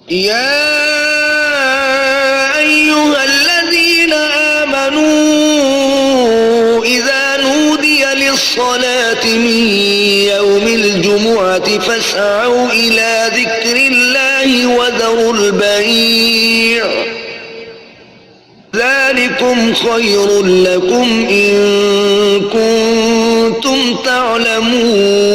يا أيها الذين آمنوا إذا نودي للصلاة من يوم الجمعة فاسعوا إلى ذكر الله وذروا البيع ذلكم خير لكم إن كنتم تعلمون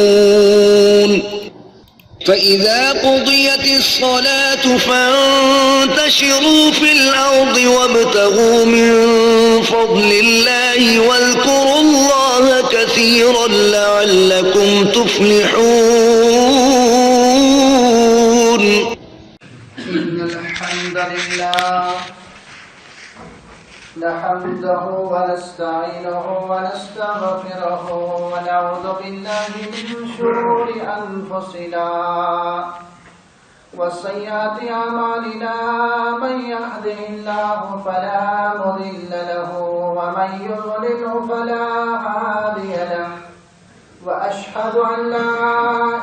فإذا قضيت الصلاة فانتشروا في الأرض وابتغوا من فضل الله واذكروا الله كثيرا لعلكم تفلحون. إن الحمد لله نحمده ونستعينه ونستغفره ونعوذ بالله من شرور أنفسنا وسيئات أعمالنا من يهده الله فلا مضل له ومن يضلله فلا هادي له وأشهد أن لا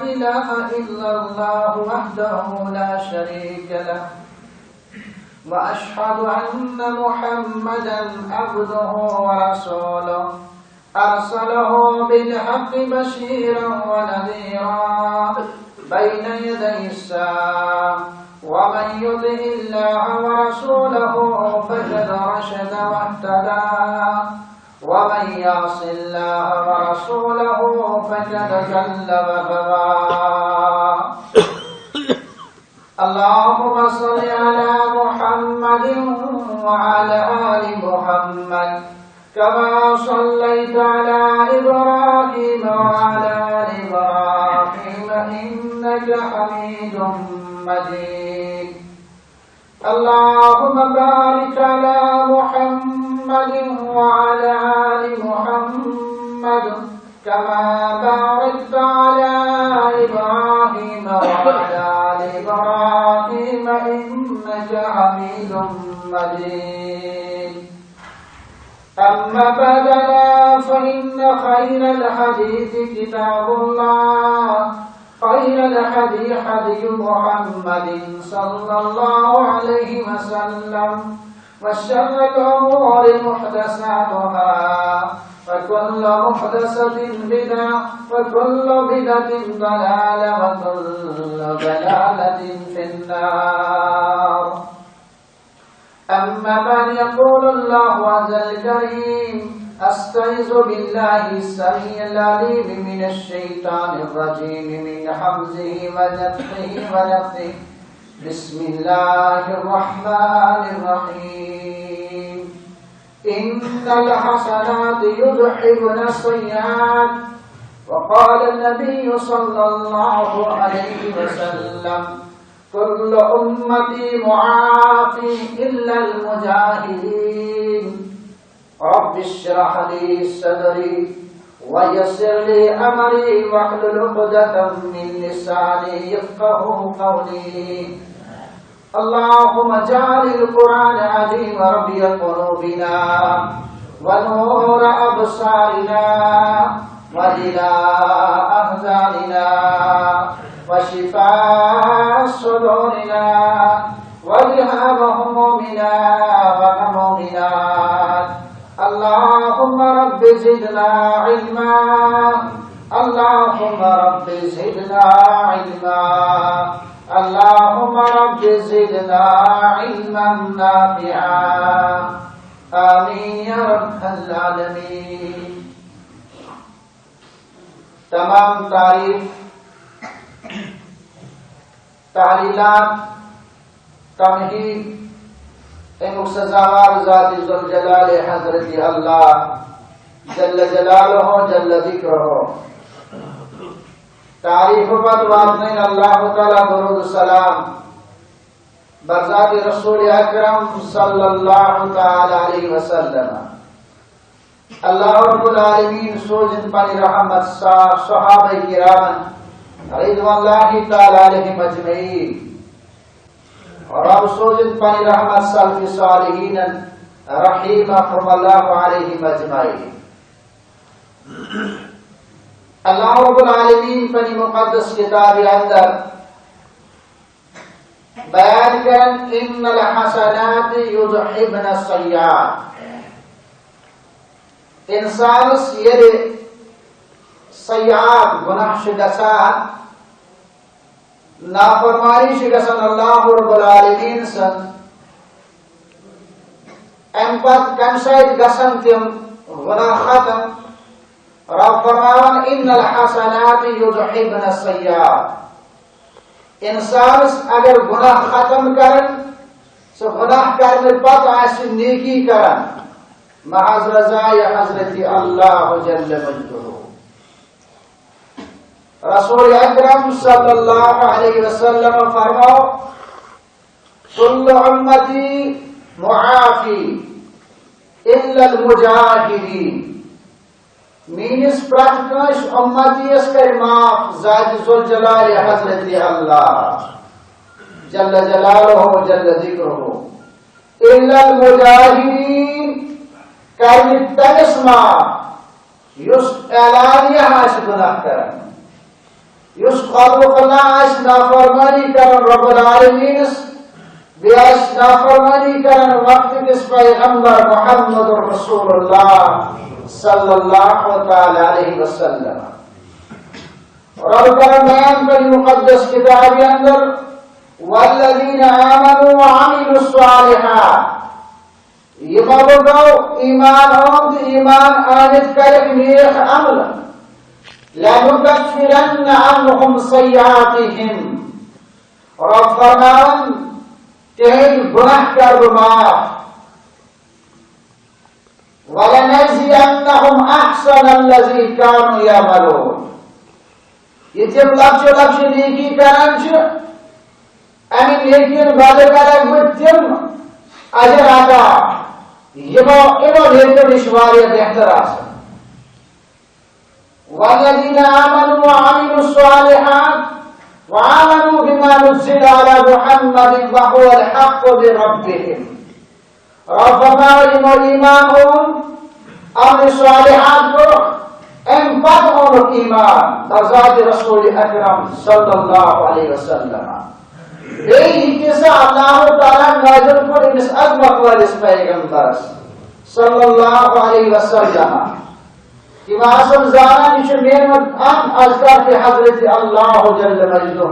إله إلا الله وحده لا شريك له وأشهد أن محمدا عبده ورسوله أرسله بالحق بشيرا ونذيرا بين يدي الساعة ومن يطع الله ورسوله فقد رشد واهتدى ومن يعص الله ورسوله فقد ضل وغوى. اللهم صل على محمد وعلى آل محمد كما صليت على إبراهيم وعلى آل إبراهيم إنك حميد مجيد. اللهم بارك على محمد وعلى آل محمد كما باركت على إبراهيم وعلى آل إبراهيم إنك حميد مجيد. أما بعد فإن خير الحديث كتاب الله خير الهدي هدي محمد صلى الله عليه وسلم وشر الأمور محدثاتها وكل محدثة بدعة وكل بدعة ضلالة وكل ضلالة في النار. أما بعد يقول الله عز الكريم أستعيذ بالله السميع العليم من الشيطان الرجيم من حمزه ونفخه ونفثه. بسم الله الرحمن الرحيم. إن الحسنات يذهبن السيئات وقال النبي صلى الله عليه وسلم كل أمتي معافي إلا المجاهدين. رب اشرح لي صدري ويسر لي أمري واحلل عقدة من لساني يفقهوا قولي. اللهم اجعل القرآن العظيم ربيع قلوبنا ونور أبصارنا وجلاء أحزاننا وشفاء صدورنا وذهاب همومنا وغمومنا. اللهم رب زدنا علما اللهم رب زدنا علما اللهم رب زدنا علما نافعا. آمین یا رب العالمین. تمام تعریف تعلیلات تمہید مقتضاوار ذات ذوالجلال حضرت اللہ جل جلالہ جل ذکرہ. تعریف بعد واضح اللہ تعالی درود السلام برذات رسول اکرم صلی اللہ تعالی علیہ وسلم. اللہ رب العالمین سوزن پانی رحمت صحابہ کرام رضوان اللہ تعالی علیہم اجمعین اور اب سوزن پانی رحمت سلف صالحین رحمہم اللہ علیہم اجمعین. اللہ رب العالمین پنی مقدس کتاب اندر بیان کرن ان الحسنات یذہبن السیئات. انسانس ییٚلہِ سیئات گناہ چھِ گژھان، نافرمانی چھِ گژھان اللہ رب العالمین سن، امہِ پتہٕ کمہِ سۭتۍ گژھان تِم گناہ ختم؟ رب فرماوان ان الحسنات یذہبن السیئات. انسانس اگر گناہ ختم کرن، سُہ گناہ کرنہٕ پتہٕ آسہِ نیکی کران محض رضائے حضرت اللہ جل مجدہ. رسول اکرم صلی اللہ علیہ وسلم فرماؤ کل امتی معافی الا المجاہرین. میس پرت کنس امتیس کر معاف ذات ذوالجلال حضرت اللہ جل جلالہ جل ذکرہ الا المجاہرین. کرنی تمس معاف یس اعلانیہ آسہِ گناہ کران، یس خلق اللہ آسہِ نافرمانی کران رب العالمینس، بیٚیہِ آسہِ نافرمانی کران وقت کس پیغمبر محمد رسول اللہ صلی اللہ تعالی علیہ وسلم. رب کرن بیان کر مقدس کتاب اندر والذین آمنوا وعملوا الصالحات. یمو گو ایمان ہند ایمان آنت کرک نیک عمل لنکفرن عنہم سیئاتہم. رب فرماون تہند گناہ کر معاف وَلَنَجْزِيَنَّهُمْ أَحْسَنَ الَّذِي كَانُوا يَعْمَلُونَ. یہ تم لفظ لفظ نیکی کران چھ، امی نیکین بدل کرک بہ تم اجر عطا یمو نیکو نش واریاہ بہتر آسان. وَالَّذِينَ آمَنُوا وَعَمِلُوا الصَّالِحَاتِ وَآمَنُوا بِمَا نُزِّلَ عَلَى مُحَمَّدٍ وَهُوَ الْحَقُّ مِن رَبِّهِمْ. رب فرمایا ایمان ہون عمل صالحات کو ام پت ہون ایمان بذات رسول اکرم صلی اللہ علیہ وسلم. کسا اللہ تعالیٰ نازل کو امس عظمت والس پیغمبر صلی اللہ علیہ وسلم. اماسم زانا یہ نعمت ان اذکار کے حضرت اللہ جل مجدہ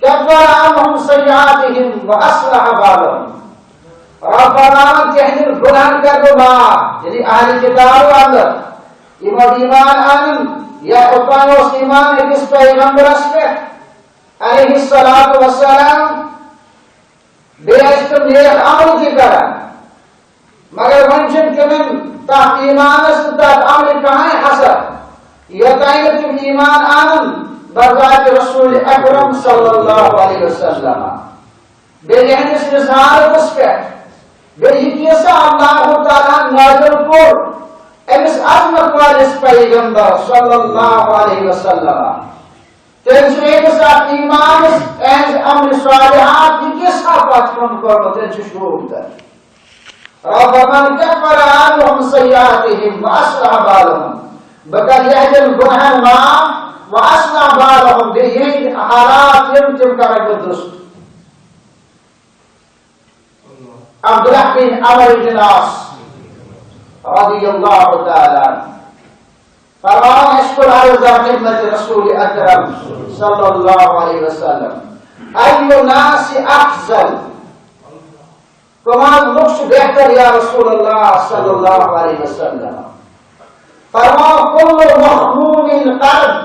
کفر عنہم سیئاتہم واصلح بالہم. رب فرمان تہندین گناہ کر دو معاف. یعنی اہل کتاب اندر ایمان آنن یا اتانوس ایمان کس پیغمبرس پہ علیہ الصلاۃ والسلام بیشتر نیک عمل کی کرن، مگر ونچن تمن تحت ایمانس تحت عمل کہیں حسد یتائن تم ایمان آنن بذات رسول اکرم صلی اللہ علیہ وسلم. بیہنس رسالتس پہ بیسا اللہ تعالیٰ نازل کور امس عظمت والس پیغمبر صلی اللہ علیہ وسلم. تم ایکس ایمانس ایز عمل صالحات کس پت کم کرو تم شروع در. رب من کفر عنہم سیئاتہم واصلح بالہم. بکر یہجل گناہ معاف واصلح بالہم بیہن حالات تم کرک درست. عبداللہ بن عمر بن العاص رضی اللہ تعالی عنہ فرمان اشکر عرض خدمت رسول اکرم صلی اللہ علیہ وسلم ای الناس افضل. تمام لوگ بہتر یا رسول اللہ صلی اللہ علیہ وسلم. فرمان کل مخموم القلب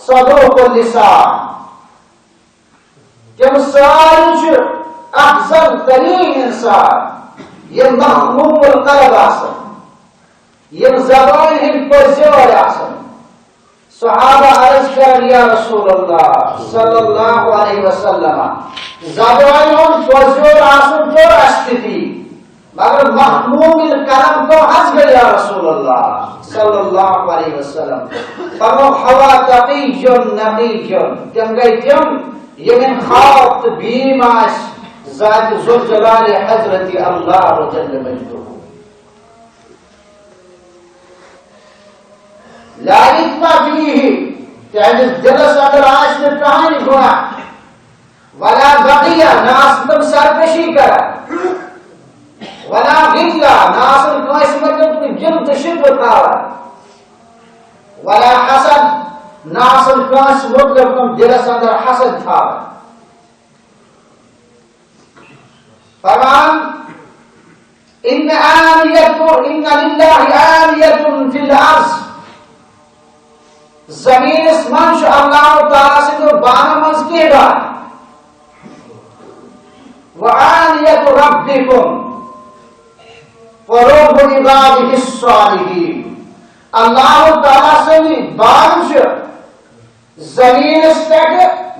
صدوق اللسان. تم ساری افضل ترین انسان یہ مخموم القلب آسن، یہ زبان ہم پرزیور آسن. صحابہ عرض کر یا رسول اللہ صلی اللہ علیہ وسلم زبان ہم پرزیور آسن تو استثی مگر مخموم القلب تو حس گئے یا رسول اللہ صلی اللہ علیہ وسلم. فرمو ہوا تقیجن نقیجن تم گئی تم یہ من خواب بیم آس ذات ذوالجلال حضرت اللہ جل مجدہ. لا اثم فیہ تہنس دلس اندر آس نہ کہانی گناہ ولا بقیہ ناس تم سرکشی کران ولا غتلا ناس کانس مطلب جن تشد تھاوان ولا حسد ناس کانس مطلب تم دلس اندر حسد تھاوان فرمان ان للہ آلیۃ فی الارض زمین اس منش اللہ تعالی سے جو بانہ منز کے بعد وآلیۃ ربکم قلوب عبادہ الصالحین اللہ تعالی سے بھی بانش زمین اس تک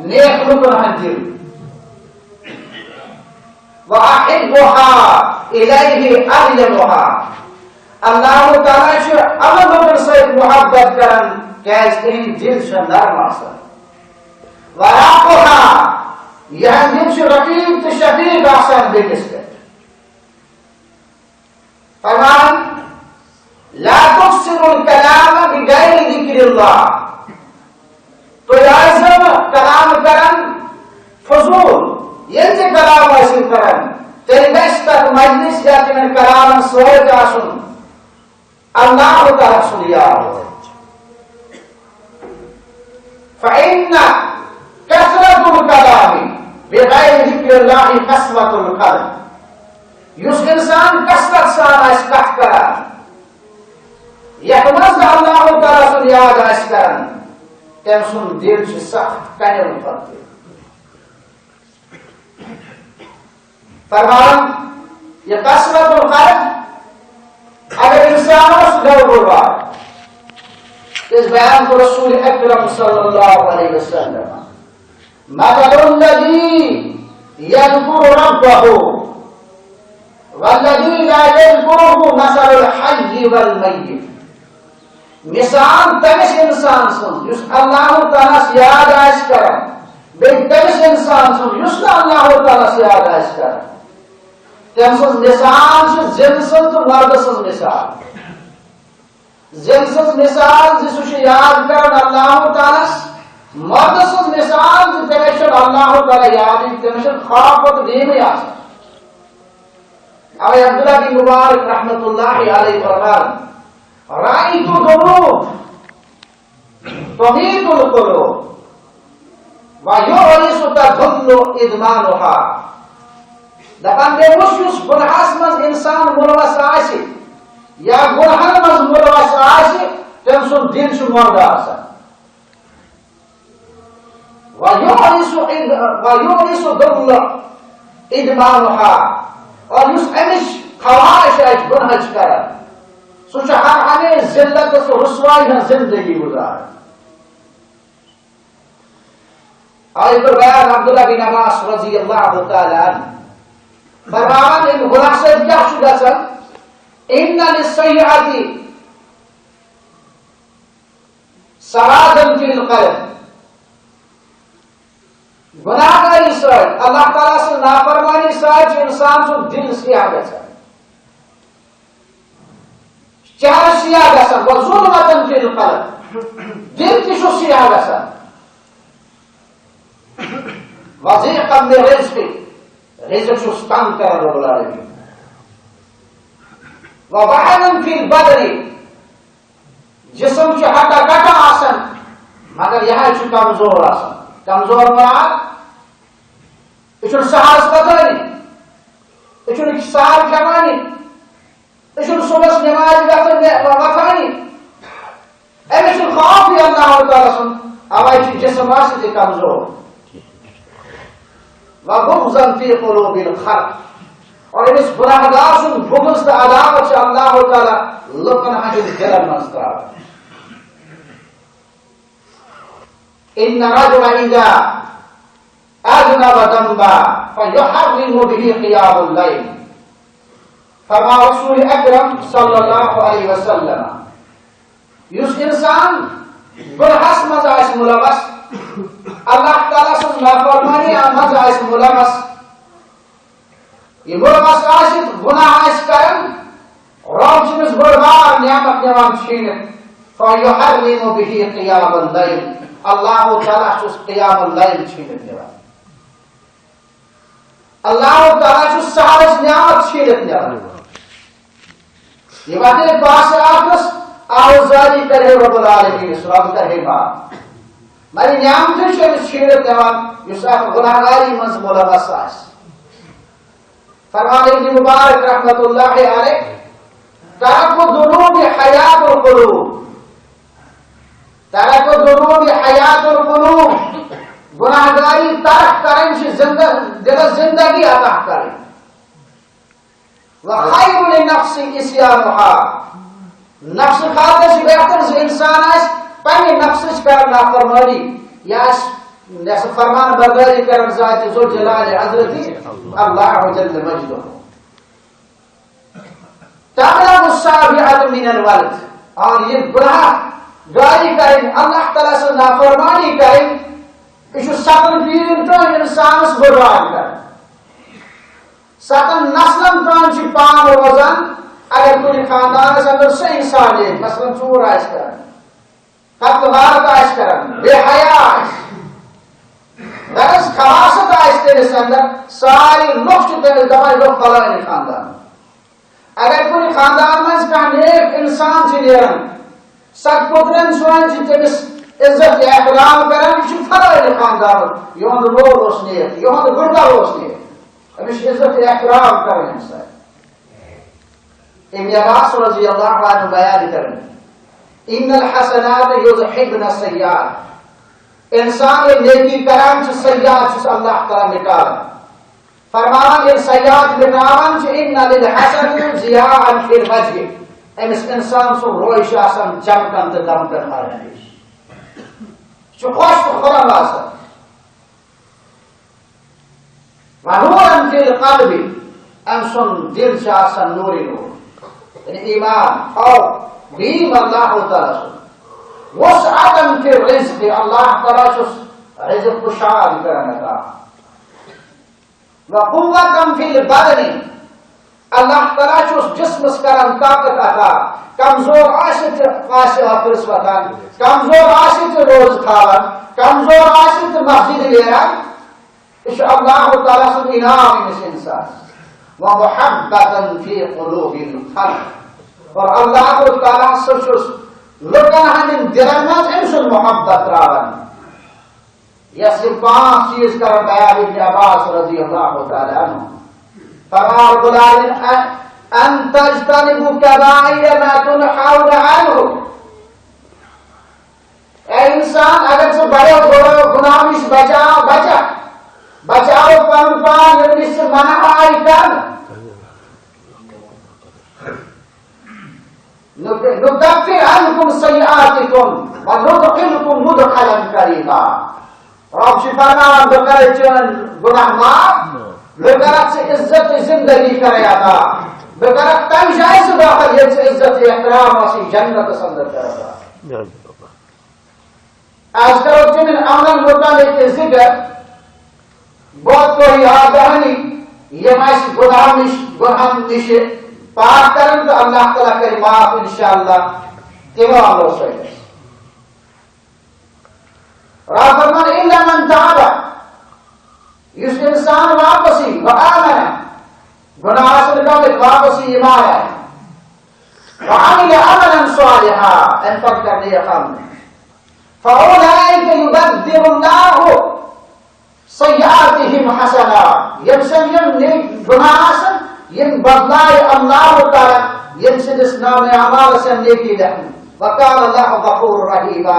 نیک لکن ہنجل وَأَحِبُّهَا إِلَيْهِ أَغْلَبُهَا اللہ تعالیٰ چھو اگر لوگن سے محبت کرن کیس کہیں دل سے نرم آسن وَرَاقُهَا یہ دل سے رقیب تشفیق آسن بکس کر فرمان لا تفسر الکلام بغیر ذکر اللہ تو لازم کلام کرن فضول یہ سے کلام حاصل کرن تیل تک مجلس یا تمہیں کلام سوئے آسن اللہ تعالیٰ سنیا فإن كثرة الكلام بغير ذكر الله قسوة القلب یس انسان کثرت سان آس کت کران یت مز اللہ تعالیٰ سن یاد آس کران تم سن دل سے سخت کنل پتہ فرمان یہ قسوت القلب اگر انسان اس گھر بڑھوا اس بیان کو رسول اکرم صلی اللہ علیہ وسلم مثل الذی یذکر ربہ والذی لا یذکرہ مثل الحی والمیت مثال تمس انسان سن جس اللہ تعالیٰ سے یاد آس کرن بیت تمس انسان سن جس اللہ تعالیٰ سے یاد آس کرن تم سن مثال زن سن تو مرد سن مثال زن سن مثال جس یاد کرن اللہ تعالیٰ مرد سن مثال تمشن اللہ تعالیٰ یاد تمشن خواب و دیم آس ابھی عبداللہ بن مبارک رحمت اللہ علیہ فرمان رأیت القلوب تمیت القلوب ویعرس تدل ادمانها دپان بے وش گناہس مز انسان ملوث آسہ یا گناہن مز ملوث آسہ تم سن دل چھ مرد آسان ویعرس دل ادمانها اور اس امش خواہش ہے گناہ کرن سوچ ہر ہمیں ذلت و رسوائی زندگی گزار اور پر بیان عبداللہ بن عباس رضی اللہ تعالی عنہ فرمان ان گناہ سے کیا شدہ سن ان للسیئات سرادن فی القلب گناہ کاری ساتھ اللہ تعالیٰ سے نافرمانی ساتھ انسان سے دل سیاہ گژھان چہرہ سیاہ گژھان وظلمتن فی القلب دل تہ چھ سیاہ گژھان وضیقا من رزق چھ تنگ کران رب العالمین ووهنا فی البدن جسم چھ ہٹا کٹا آسان مگر یہ چھ کمزور آسان کمزور مراد یہ سہارس پتانی یہ سہار کھوانی یہ صبح نماز وقانی امس خوف بھی اللہ تعالیٰ سن اوے جسم آسہ کمزور وبغضا فی قلوب الخلق اور امس گناہ گار سن بغض تو عداوت اللہ تعالیٰ لکن ہنس دلن مز تراوان ان رجل اذا اذنب ذنبا فيحرم به قيام الليل فرما رسول اکرم صلی اللہ علیہ وسلم یس انسان گناہس مز آس ملوث اللہ تعالیٰ سن نافرمانی مز آس ملوث یہ ملوث آسد گناہ آس کرن رب چمس بڑبار نعمت نوان چھینت فیحرم به قیام اللیل اللہ تعالیٰ چس قیام اللیل چھینت نوان اللہ تعالیٰ سہلس نعمت چھیڑت نعمت یہ وقت پاس آخرس آوزاری کرے رب العالمین سراب کرے بات مری نعمت چھیڑت نعمت یس اخ گناہگاری منز ملوث آس فرمان ابن مبارک رحمت اللہ علیہ ترک الذنوب حیات القلوب ترک الذنوب حیات القلوب گناہگاری ترک کریں دل زندگی عطا کریں وخیر للنفس اسیانها نفس خاطر سے بہتر سے انسان آس پنی نفس کرنا فرمانی یا فرمان برداری کرن ذات ذوالجلال حضرت اللہ جل مجدہ تقرب السابعۃ من الولد اور یہ گناہ گاری کریں اللہ تعالیٰ سے نافرمانی کریں یہ ستن پیرن تان انسانس برباد کر ستن نسلن تان پان روزان اگر کن خاندانس اندر سے انسان ہے مثلا چور آس کرن قتل غارت آس کرن بے حیا آس درس خلاصت آس تیرس اندر ساری لوگ تیرس دمائی لوگ فلانی خاندان اگر کن خاندان میں کان نیک انسان سے نیرن ست پترن سوان تیرس عزت احترام کرن یہ فلانی خاندان یہاں لوگ اس نیک یہاں گردہ اس نیک امش عزت احترام کرن انسان ابن عباس رضی اللہ عنہ بیان کرن ان الحسنات یذهبن السیئات انسان یہ نیکی کران چھ سیئات چھ اللہ تعالی مٹاون فرمان یہ سیئات مٹاون چھ ان للحسن ضیاء فی الوجه امس انسان سو روش آسان چمکن تے دمکن ہارن چھ خوش خرم آسان ونورا فی القلب انسان دل چھ آسان نوری نور یعنی ایمان خوف دین اللہ تعالیٰ سے وسعتاً فی الرزق اللہ تعالیٰ سے رزق خوشحال کرنے کا وقوتاً فی البدن اللہ تعالیٰ سے جسم کرن طاقت عطا کمزور آشت قاسم حفظ وطن کمزور آشت روز کھاون کمزور آشت مسجد لیرن اس اللہ تعالیٰ سے انعام اس انسان ومحبتاً فی قلوب الخلق اور اللہ تعالیٰ سچوس لکن ہمیں دلن مز امسن محبت راون یہ پانچ چیز کر بیان ابن عباس رضی اللہ تعالیٰ عنہ فرمان رب العالمین ان تجتنبوا کبائر ما تنحون عنہ اے انسان اگر سے بڑے بڑے گناہوں سے بچاؤ پان اس سے منع آئی کر ندفر عنكم سيئاتكم وندخلكم مدخلا كريما رب فرمان بکر چون گناہ معاف بکرت سے عزت زندگی کرے عطا بکرت تنگ جائے سے داخل یہ سے عزت احترام واسی جنت سندر کرے آج کرو چمن عمل مطالعے کے ذکر بہت کوئی یاد دہنی یہ ماشی گناہ نش پاک کرن تو اللہ تعالیٰ کرے معاف انشاءاللہ تمام لوگ سوئے رب فرمان الا من تاب اس انسان واپسی وآمن گناہ حاصل کرنے واپسی ایمان ہے وعمل عملا صالحا ان پر کرنے یقام فاولئک یبدل اللہ سیئاتہم حسنات یمسن گناہ حاصل یم بدلائے اللہ تعالی یم سے جس نام اعمال سے نیکی لہن وقال اللہ غفور رحیما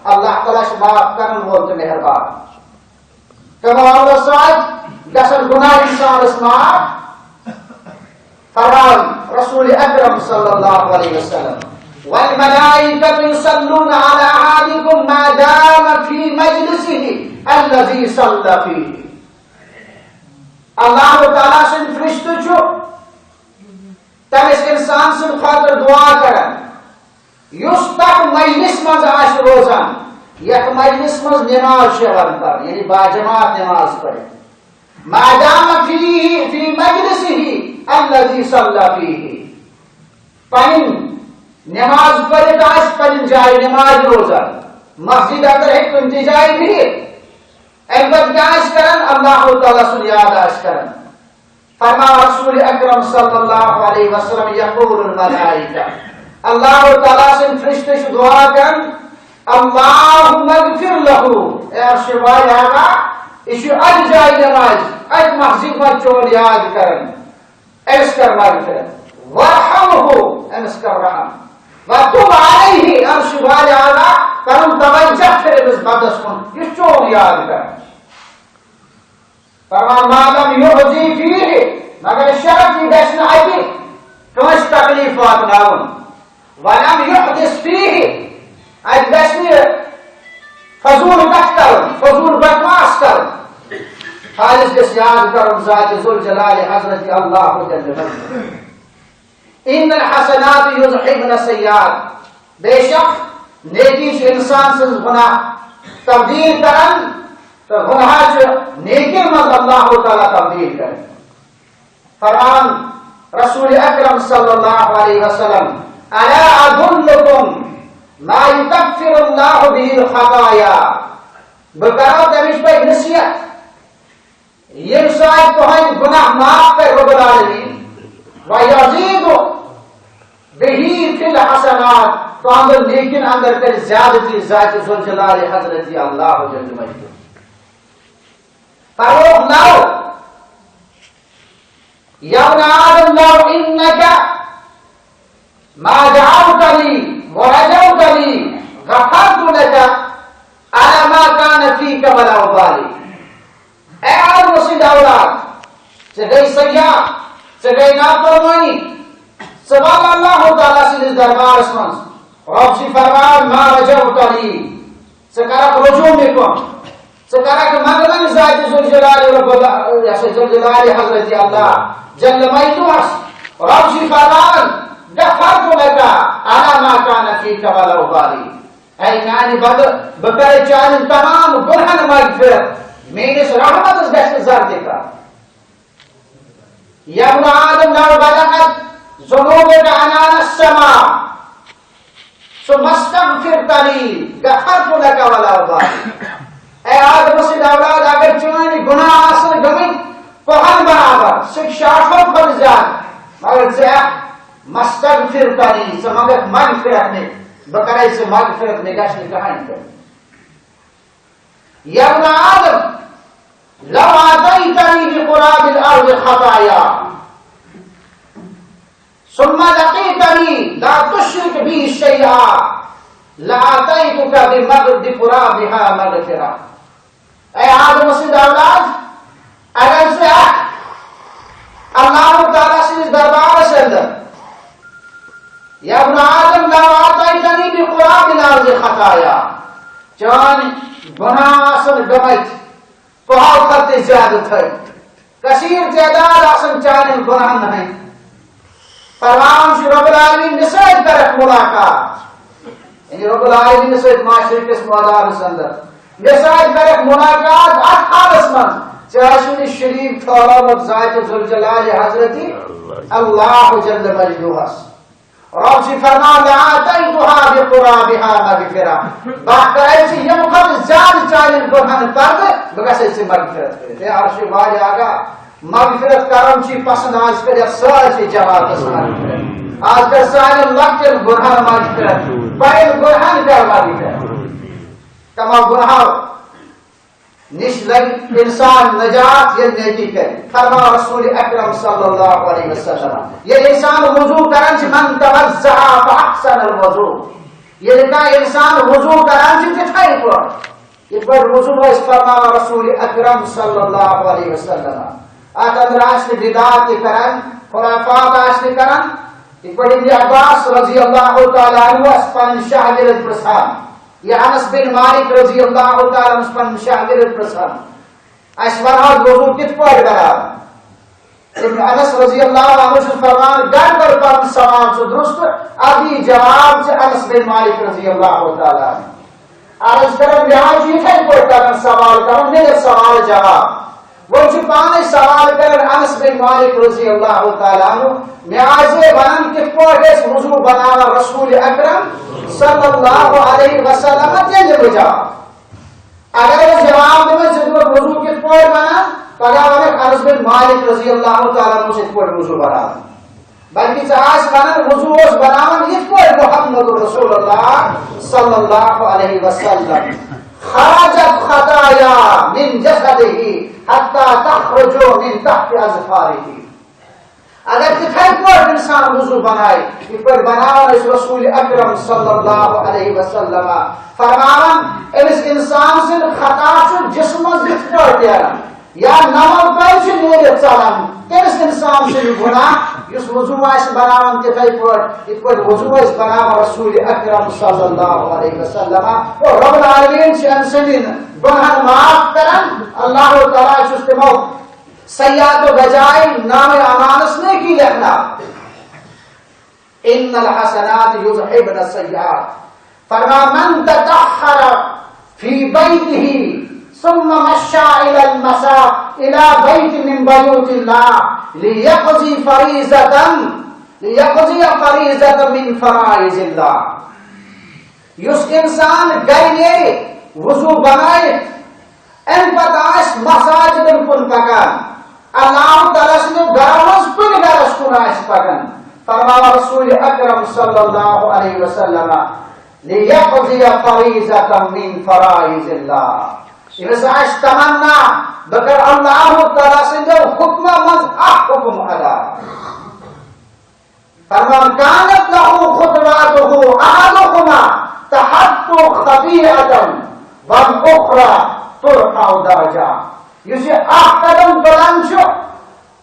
اللہ تعالی سے معاف کرن وول مہربان کما اللہ سعید جسن گناہ انسان اسماء فرمان رسول اکرم صلی اللہ علیہ وسلم والملائکۃ یصلون علی احدکم ما دام فی مجلسہ الذی صلی فیہ اللہ تعالیٰ سن فرشتہ چھو تمس انسان سن خاطر دعا کرن یس تک مجلس مز آش روزان یک مجلس مز نماز شغل کر یعنی باجماعت نماز پڑھے ما دام فی مجلسہ الذی صلی فیہ پن نماز پڑھے آش پن جائے نماز روزان مسجد اندر ایک انتجائی بھی ایک بات کیا آش کرن اللہ تعالیٰ سن یاد آش کرن فرما رسول اکرم صلی اللہ علیہ وسلم یقول الملائکہ اللہ تعالیٰ سے فرشتے سے دعا کر اللہم اغفر لہو اے عرش والی آقا اسے اج جائی نماز اج مسجد میں چور یاد کرن ایس کر مغفرت ورحمہو ایس کر رحم وتب علیہ عرش والی آقا کرم توجہ پھر اس بدس کن اس چور یاد کرن فرمان معلوم یحضی فیہ مگر شرط یہ گژھِ نہٕ اَتہِ کٲنٛسہِ تکلیٖف واتناوُن ولم یحدث فیہ اَتہِ گژھِ نہٕ فضوٗل کتھ کرُن فضوٗل بکواس کرُن خالص گژھِ یاد کرُن ذات ذوالجلال حضرت اللہ جل جلالہ ان الحسنات یذہبن السیئات بے شک نیکی چھِ انسان سٕنٛز گناہ تبدیل کران تو گناہ چھ نیکی مز اللہ تعالیٰ تبدیل کرے فرمان رسول اکرم صلی اللہ علیہ وسلم الا ادلکم ما یکفر اللہ به الخطایا بکرو تمش پہ نصیحت یہ ساتھ تہند گناہ معاف کر رب العالمین ویزید به فی الحسنات تو اندر نیکن اندر کر زیادتی ذات ذوالجلال حضرت اللہ جل مجدہ فروغ لو یا ابن آدم لو انکا ما دعوت لی ورجوت لی غفرت لکا على ما كان فيك ولا ابالي اے آدم رسید اولاد چگئی سیاح چگئی نافرمانی سوال اللہ تعالیٰ سے دربار اسمانس رب سی فرمان ما رجوت لی سکرک رجوع بکن سکرک مغلن ذات ذوالجلال حضرت اللہ جل مجدوس رب سی فرمان غفرت لکا على ما كان فيك ولا ابالي اے میانی بد بکر چانن تمام گناہن مغفرت میرس رحمتس گژھِ زردِ کر یا ابن آدم لو بلغت ذنوبک عنان السماء ثم استغفرت لی غفرت لک ولا ابالي اے آدم سٕنٛدۍ اولاد اگر چٲنۍ گناہ آسن گٔمٕتۍ پہن برابر سُہ شاخو کھۄتہٕ زیادٕ مگر ژےٚ مستغفرت لی ژٕ منگکھ مغفرت مےٚ بہ کرے ژٕ مغفرت مےٚ گژھِ نہٕ کٕہٕنۍ کٔرِتھ یا ابن آدم لو آتيتني بقراب الارض خطايا ثم لقيتني لا تشرك بي شيئا لآتيتك بقرابها مغفرة اے آدم سٕنٛدۍ اولاد اگر ژٕ اللہ تعالیٰ سٕنٛدِس دربارس اندر یا ابن آدم لو آتيتني بقراب الارض خطايا چٲنۍ گناہ آسن گٔمٕتۍ پہاڑ کھۄتہٕ زیادٕ تھٔدۍ کثیٖر تعداد آسن چانٮ۪ن گناہن ہٕنٛدۍ فرمان چھُ رب العالمیٖن مےٚ سۭتۍ کرکھ ملاقات یعنی رب العالمیٖن سۭتۍ معاشرٕ کِس مٲدانس اندر مےٚ سۭتۍ کرکھ ملاقات اتھ حالس منٛز ژےٚ آسہِ نہٕ شریٖک ٹھہرومُت ذاتِ ذوالجلال حضرت اللہ جل مجدوہس رب سی فرمان لآتيتها بقرابها مغفرة بہ کرے ژٕ یِمو کھۄتہٕ زیادٕ چانٮ۪ن گناہن پردٕ بہٕ گژھے ژےٚ مغفرت کٔرِتھ اے عرشِ والی آقا مغفرت کرُن چھُے پسند آز کر یتھ سٲرسٕے جماعتس مغفرت آز کر سانٮ۪ن لۄکٹٮ۪ن گناہن مغفرت بڑٮ۪ن گناہن کر مغفرت تمام گناہو نش لگ انسان نجات یہ نیکی کرے فرما رسول اکرم صلی اللہ علیہ وسلم یہ انسان وضو کرن چھ من توضع فاحسن الوضو یہ کا انسان وضو کرن چھ تھائی پٹ یہ پر وضو اس فرما رسول اکرم صلی اللہ علیہ وسلم اندر اس بدعات کرن خرافات اس کرن یہ پر ابن عباس رضی اللہ تعالی عنہ اس پن شاگرد پرسان یہ انس بن مالک رضی اللہ تعالی عنہ پن شاگرد پرسان اس ونہو وضو کت پٲٹھۍ کران ابن انس رضی اللہ عنہ چھُ فرمان گھر پر پن سوال چھُ درست ابھی جواب چھُ انس بن مالک رضی اللہ تعالی عنہ عرض کرن یہاں چھُ یِتھے پٲٹھۍ کران سوال کران میرے سوال جواب وہ چھُ پانے سوال کران انس بن مالک رضی اللہ تعالی عنہ مےٚ آسہِ ونان کِتھ پٲٹھۍ ٲسۍ وضو بناوان رسول اکرم صلی اللہ علیہ وسلم تیٚلہِ بہٕ جواب اگر أسۍ جواب دِمو ژٕ دِمکھ وضو کِتھ پٲٹھۍ بنان پگہ ونک انس بن مالک رضی اللہ تعالیٰ عنہ یت پٲٹھۍ وضو بناوان بلکہ ژٕ ونان وضو اوس بناوان یت پٲٹھۍ محمد رسول اللہ صلی اللہ علیہ وسلم خرجت خطایا من جسدہ حتی تخرج من تحت اظفارہ. اگر تتھے پٲٹھۍ انسان وضو بنائے یہ پٲٹھۍ بناوان ٲسۍ رسول اکرم صلی اللہ علیہ وسلم فرماوان أمس انسان سٕنٛدۍ خطا چھُ جسمس یِتھ پٲٹھۍ نیران یا نمل پٲٹھۍ چھُ نیٖرِتھ ژلان تٔمِس انسان سٕنٛدۍ گُناہ یُس وضو آسہِ بناوان تِتھے پٲٹھۍ یِتھ پٲٹھۍ وضو ٲسۍ بناوان رسول اکرم صلی اللہ علیہ وسلم اور رب العالمین چھِ أمۍ سٕنٛدٮ۪ن گُناہن معاف کران. اللہ تعالیٰ چھُس تِمو سیئات و بجائے نام امانس نیکی لکھنا. ان الحسنات یذہبن السیئات فرما من تطہر فی بیتہ ثم مشى الى بیت من بیوت اللہ لیقضی فریضة من فرائض اللہ. یس انسان گھر نیرِ وضو بنائت ام پتہ مساجدن کن پکان اللہ تعالیٰ سٕنٛدِ گرٕ منٛز کُنہِ گرس کُن آسہِ پکان فرماوان رسول اکرم صلی اللہ علیہ وسلم لیقضی فریضة من فرائض اللہ. أمس آسہِ تمنا بہٕ کرٕ اللہ تعالیٰ سٕنٛدیو حُکمو منٛز اکھ حُکم ادا. فرمان كانت له خطواتہ احدہما تحط خطیئة والأخرى ترفع درجہ. یس یہ اخ قدم تلان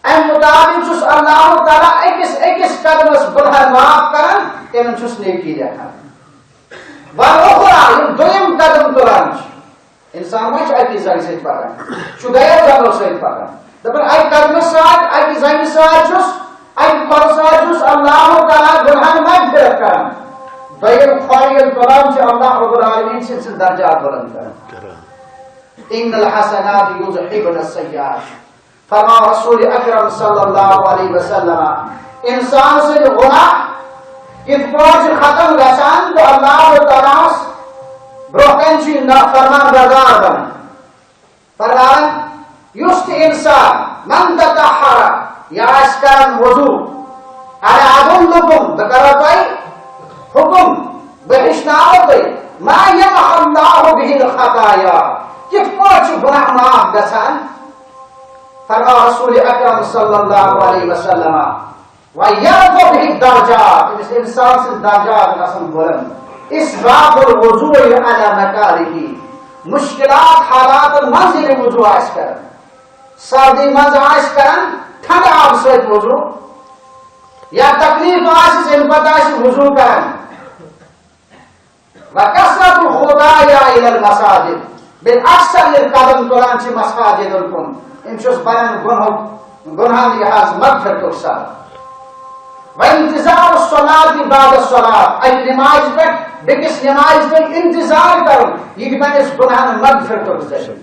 ام مطابق چھس اللہ تعالیٰ اکس قدمس گناہ معاف کران تمن چھس نیکی لکھان. والاخرى دویم قدم تلان انسان ما اکی زنگ سۭتۍ پکان دۄیو زنگو سۭتۍ پکان دپان اکہِ قدمہٕ سۭتۍ اکہِ زنگہِ سۭتۍ چھس اکہِ کھۄرٕ سۭتۍ چھس اللہ تعالیٰ گناہن مغفرت کران. دویم کھۄر ییٚلہِ تُلان اللہ رب العالمین چھِ أمۍ سٕنٛدۍ درجات بلند کران. ان الحسنات یذہبن السیئات فرما رسول اکرم صلی اللہ علیہ وسلم انسان سٕنٛدۍ گناہ یِتھ پٲٹھۍ چھِ ختم گژھان تہٕ اللہ تعالیٰ برونٛہہ کَنہِ چھُ فرمان بردار بنان. فرمان یُس تہِ انسان من تطہر یہِ آسہِ کران وضو اَلَا أَدُلُّكُم بہٕ کرو تۄہہِ حُکم بہٕ ہیٚچھناوو تُہۍ ما یمحو اللہ بِہِ الخطایا کِتھ پٲٹھۍ چھُ گناہ معاف گژھان. فرما رسول اکرم صلی اللہ علیہ وسلم وَيَرْفَعُ بِہِ الدَّرَجَاتِ أمِس انسان سٕنٛدۍ درجات گژھن بلند. اسباغ الوضوء علی مکارہ مشکلات حالاتن منٛز ییٚلہِ وضو آسہِ کران سردی منٛز آسہِ کران ٹھنڈٕ آبہٕ سۭتۍ وضو یا تکلیف آسہِ اَمہِ پتہٕ آسہِ وضو کران. وَكَثْرَةُ الْخُطَايَا إِلَى الْمَسَاجِدِ بالأکثر ییٚلہِ قدم تُلان چھِ مساجدن کُن أمِس چھُس بنان گُنہن لحاظ مغفرتُک سبب. وانتظار الصلاة بعد الصلاة اکہِ نمازِ پٮ۪ٹھ بیٚکِس نمازِ پٮ۪ٹھ انتظار کرُن یہِ بنٮ۪س گُنہن مغفرتُک ذٔریعہٕ.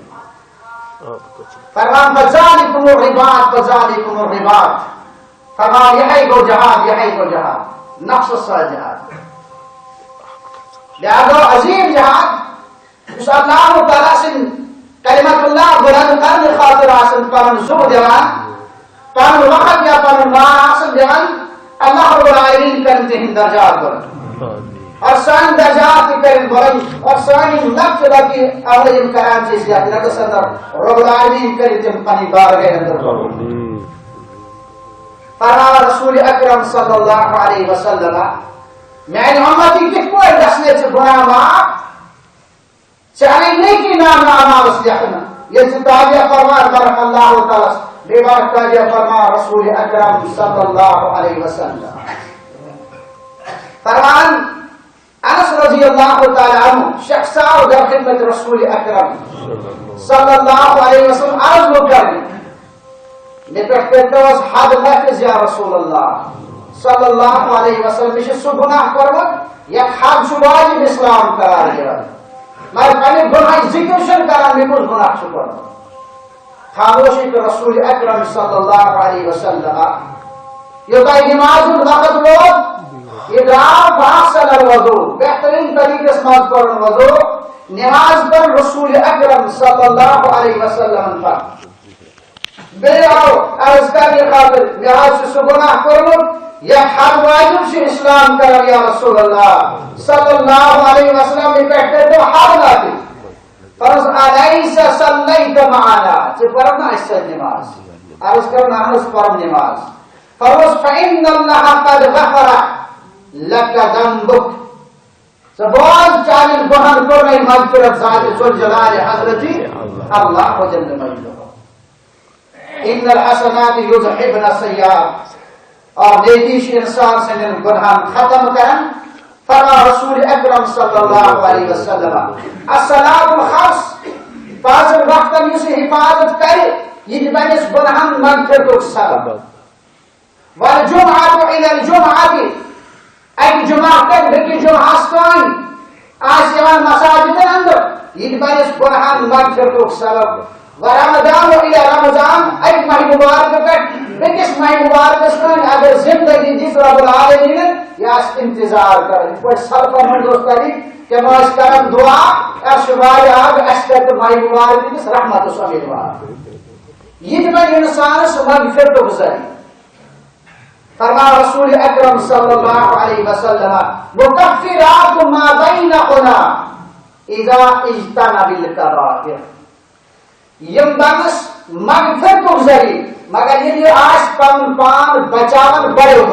فرمان فذلكم الرباط فرمان یہے گو جہاد نفسس سۭتۍ جہاد. لہذا عظیم جہاد یُس اللہ تعالیٰ سٕنٛدۍ کلمت اللہ بلند کرنہٕ خٲطرٕ آسان پنُن زُو دِوان پنُن وقت یا پنُن مال آسان دِوان اللہ رب العالمین کرن تہنٛدۍ درجات بلند اور سانہِ درجات تہِ کرن بلند اور سانہِ لۄکچہِ لۄکچہِ عملہٕ یِم کران چھِ أسۍ یتھ رٮ۪تس اندر رب العالمین کرِ تِم پنٕنۍ بارگاہ اندر بلند. فرمان رسول اکرم صلی اللہ علیہ وسلم میانہِ اُمتی کِتھ پٲٹھۍ گژھنَے ژےٚ گُناہ معاف ژےٚ اَنَے نیکی نامہ اعمالس لیکھنہٕ ییٚلہِ ژٕ تابعہ فرمان کرکھ اللہ تعالیٰ بیٚیہِ بارک تابعہ فرمان رسول اکرم صلی اللہ علیہ وسلم. فرمان انس رضی اللہ تعالیٰ عنہ شخص آو در خدمت رسول اکرم صلی اللہ علیہ وسلم عرض لوگ کرنے مےٚ پٮ۪ٹھ کٔرۍتو حظ حد نافذ یا رسول اللہ صلی اللہ علیہ وسلم مےٚ چھُ سُہ گُناہ کوٚرمُت یتھ حد چھُ واجب اسلام قرار دِوان مگر پننہِ گُناہٕچ ذِکر چھُنہٕ کران مےٚ کُس گُناہ چھُ کوٚرمُت. خاموشی کٔر رسول اکرم صلی اللہ علیہ وسلم یوٚتانۍ نماز ہُنٛد وقت ووت یہ درٛاو فأحسن الوضوء بہترین طریقس منٛز کوٚرُن وضوء نماز پٔر رسول اکرم صلی اللہ علیہ وسلم پر بیٚیہِ آو عرض کرنہٕ خٲطرٕ مےٚ حظ چھُ سُہ گۄناہ کوٚرمُت یتھ حد واجب چھُ اسلام کران یا رسول اللہ صلی اللہ علیہ وسلم یہِ پٮ۪ٹھ کٔرۍتو حد نافذ فرض الیس صلیت معنا ژٕ پرکھ نا اَسہِ سۭتۍ نماز عرض کرُن اہن حظ پرم نماز فرض فإن اللہ قد غفر لك ذنبك ژٕ بوز چانٮ۪ن گۄنہن کوٚرنَے مغفرت ذات ذوالجلال حضرت اللہ جل مجدہ ان الحسنات یذہبن السیئات اور نیکی چھِ انسان سٕنٛدٮ۪ن گۄنہن ختم کران فرما رسول اکرم صلی اللہ علیہ وسلم الصلاۃ الخمس پانٛژن وقتن یُس یہِ حفاظت کرِ یہِ تہِ بنٮ۪س گۄنہن مغفرتُک سبب والجمعة إلى الجمعة اکہِ جمعہ پٮ۪ٹھ بیٚکِس جمعہس تانۍ آسہِ یِوان مساجدن انٛدر یہِ تہِ بنٮ۪س گۄنہن مغفرتُک سبب ورمضان إلى رمضان اکہِ ماہ مبارکہٕ پٮ۪ٹھ بیٚکِس ماہ مبارکس تانۍ اگر زندگی دِژ رب العالمیٖنن یہِ آسہِ انتظار کران یِتھ پٲٹھۍ سلفن ہُنٛد اوس طریٖقہٕ تِم ٲسۍ کران دعا اَسہِ چھُ واریاہ اکھ اَسہِ کَرِ تہٕ ماہ مبارکہٕ رحمتس امیٖدوار یہِ تہِ بنہِ انسانس مغفرتُک ذریعہٕ فرما رسول اکرم صلی اللہ علیہ وسلم مکفرات ما بینہما اذا اجتنب الکبائر یم بنس مغفرتُک ذریعہ مگر ییٚلہِ آسہِ پنُن پان بچاوان بڑیو